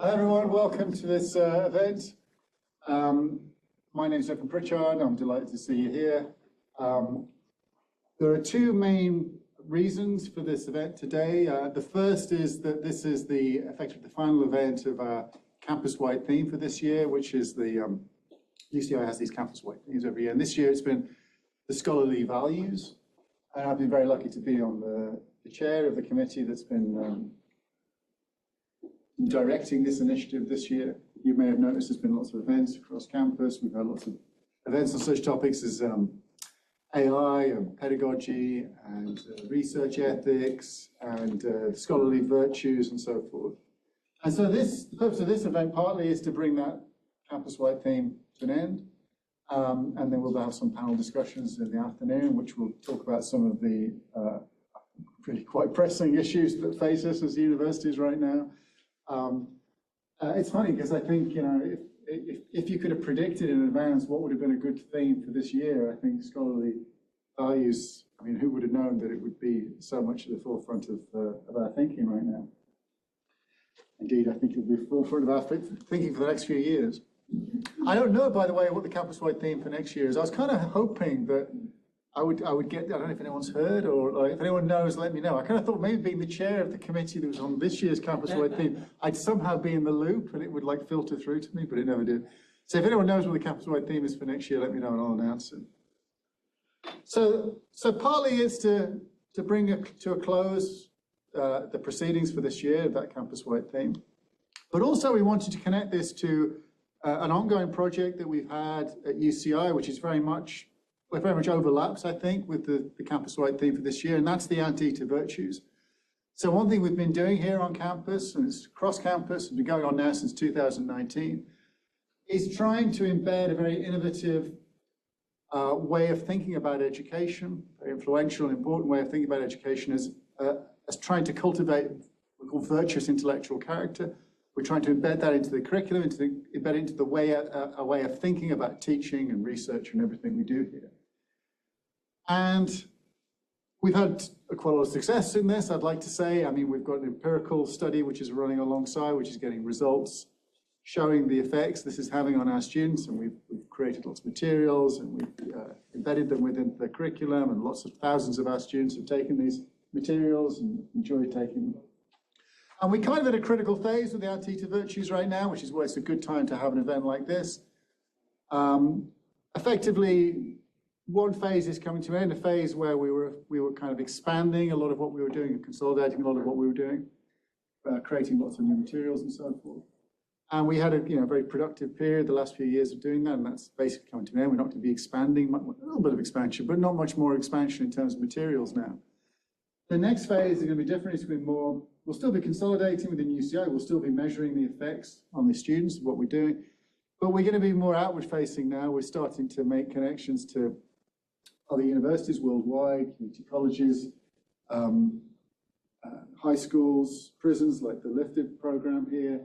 Hi everyone, welcome to this event. My name is Pritchard. I'm delighted to see you here. There are two main reasons for this event today. The first is that this is effectively the final event of our campus-wide theme for this year, which is the UCI has these campus-wide themes every year. And this year it's been the scholarly values. And I've been very lucky to be on the chair of the committee that's been directing this initiative this year. You may have noticed there's been lots of events across campus. We've had lots of events on such topics as AI and pedagogy and research ethics and scholarly virtues and so forth. And so the purpose of this event partly is to bring that campus-wide theme to an end. And then we'll have some panel discussions in the afternoon, which will talk about some of the really quite pressing issues that face us as universities right now. It's funny because I think, you know, if you could have predicted in advance what would have been a good theme for this year, I think scholarly values, I mean, who would have known that it would be so much at the forefront of our thinking right now? Indeed, I think it'll be at the forefront of our thinking for the next few years. I don't know, by the way, what the campus-wide theme for next year is. I was kind of hoping that I would get, I don't know if anyone's heard or like, if anyone knows, let me know. I kind of thought maybe being the chair of the committee that was on this year's campus-wide theme, I'd somehow be in the loop and it would like filter through to me, but it never did. So if anyone knows what the campus-wide theme is for next year, let me know and I'll announce it. So partly it's to bring to a close the proceedings for this year, that campus-wide theme. But also we wanted to connect this to an ongoing project that we've had at UCI, which is very much overlaps, I think, with the campus-wide theme for this year, and that's the Anteater virtues. So one thing we've been doing here on campus, and it's across campus, and been going on now since 2019, is trying to embed a very innovative way of thinking about education, very influential and important way of thinking about education as trying to cultivate what we call virtuous intellectual character. We're trying to embed that into the curriculum, embed it into the way, a way of thinking about teaching and research and everything we do here. And we've had quite a lot of success in this, I'd like to say. I mean, we've got an empirical study which is running alongside, which is getting results showing the effects this is having on our students, and we've created lots of materials and we've embedded them within the curriculum, and lots of thousands of our students have taken these materials and enjoy taking them. And we're kind of at a critical phase with the Anteater virtues right now, which is why it's a good time to have an event like this. Effectively, one phase is coming to an end, a phase where we were kind of expanding a lot of what we were doing and consolidating a lot of what we were doing, creating lots of new materials and so forth. And we had a very productive period the last few years of doing that, and that's basically coming to an end. We're not going to be expanding, a little bit of expansion, but not much more expansion in terms of materials now. The next phase is going to be different. It's going to be more, we'll still be consolidating within UCI, we'll still be measuring the effects on the students of what we're doing, but we're going to be more outward facing now. We're starting to make connections to other universities worldwide, community colleges, high schools, prisons like the Lifted program here,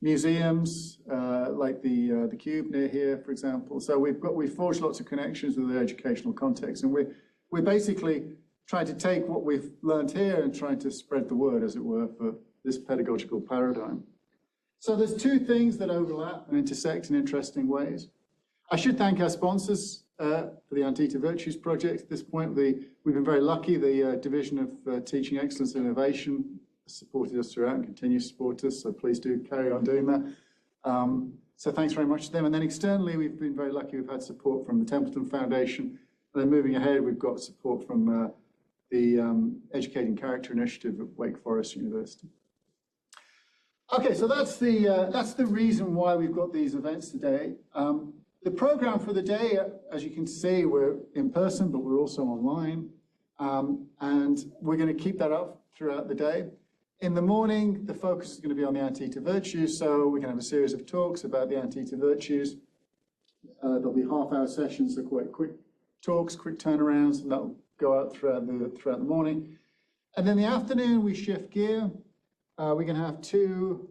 museums like the Cube near here, for example. So we've forged lots of connections with the educational context, and we're basically trying to take what we've learned here and trying to spread the word, as it were, for this pedagogical paradigm. So there's two things that overlap and intersect in interesting ways. I should thank our sponsors for the Anteater Virtues project. At this point, we've been very lucky. The Division of Teaching Excellence and Innovation has supported us throughout and continues to support us, so please do carry on doing that. So thanks very much to them. And then externally, we've been very lucky. We've had support from the Templeton Foundation. And then moving ahead, we've got support from the Educating Character Initiative at Wake Forest University. Okay, so that's the reason why we've got these events today. The program for the day, as you can see, we're in person, but we're also online. And we're going to keep that up throughout the day. In the morning, the focus is going to be on the Anteater virtues, so we can have a series of talks about the Anteater virtues. There'll be half-hour sessions, so quite quick talks, quick turnarounds, and that'll go out throughout the morning. And then the afternoon, we shift gear. We're going to have two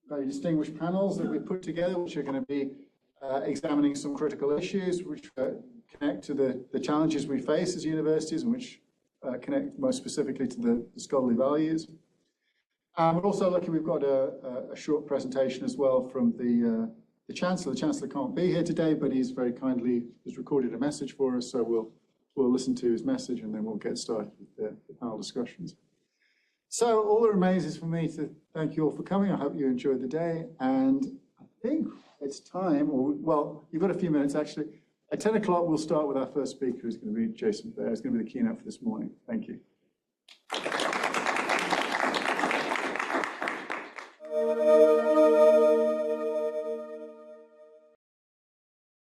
very distinguished panels that we put together, which are going to be examining some critical issues which connect to the challenges we face as universities and which connect most specifically to the scholarly values. We're also lucky we've got a short presentation as well from the Chancellor. The Chancellor can't be here today, but he's very kindly has recorded a message for us, so we'll listen to his message and then we'll get started with the panel discussions. So all that remains is for me to thank you all for coming. I hope you enjoyed the day, and I think it's time, or well, you've got a few minutes actually. At 10 o'clock, we'll start with our first speaker, who's going to be Jason Baer. It's going to be the keynote for this morning. Thank you.